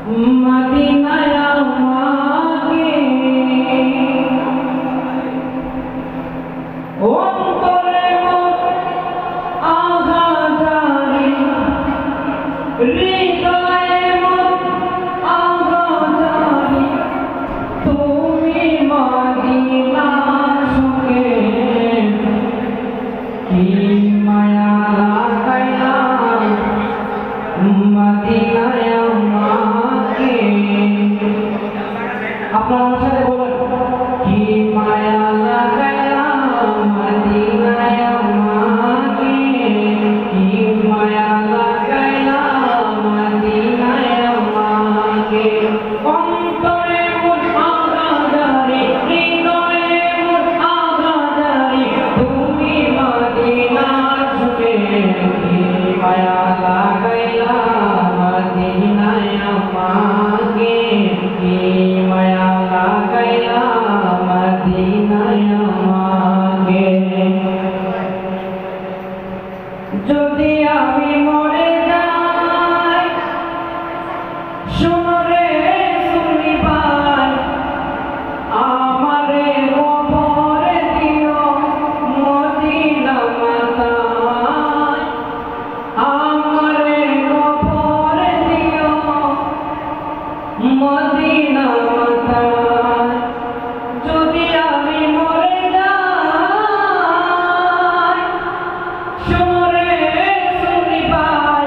মদিনায় আমাকে অন্তরে মোর আঘাতারি হৃদয়ে মোর আঘাতারি তুমি মদিনা সুখে কি মায়া লাগাইলা মদিনায় আমাকে আপনারা আমার সাথে বলেন কি মায়া লাগাইলা মদিনায় আমাকে কি মায়া লাগাইলা মদিনায় আমাকে অন্তরে মোর আঘাতারি হৃদয়ে মোর আঘাতারি তুমি মদিনা সুখে কি মায়া লাগাইলা মদিনায় আমাকে কি মায়া লাগাইলা মদিনায় আমাকে যদি আমি মরে যাই শোনো রে শুনি পাই আমারে কবরে দিও মদিনা মাতায় আমারে কবরে দিও মদিনা মাতায় যদি আমি মরে যাই শোনো রে শুনি পাই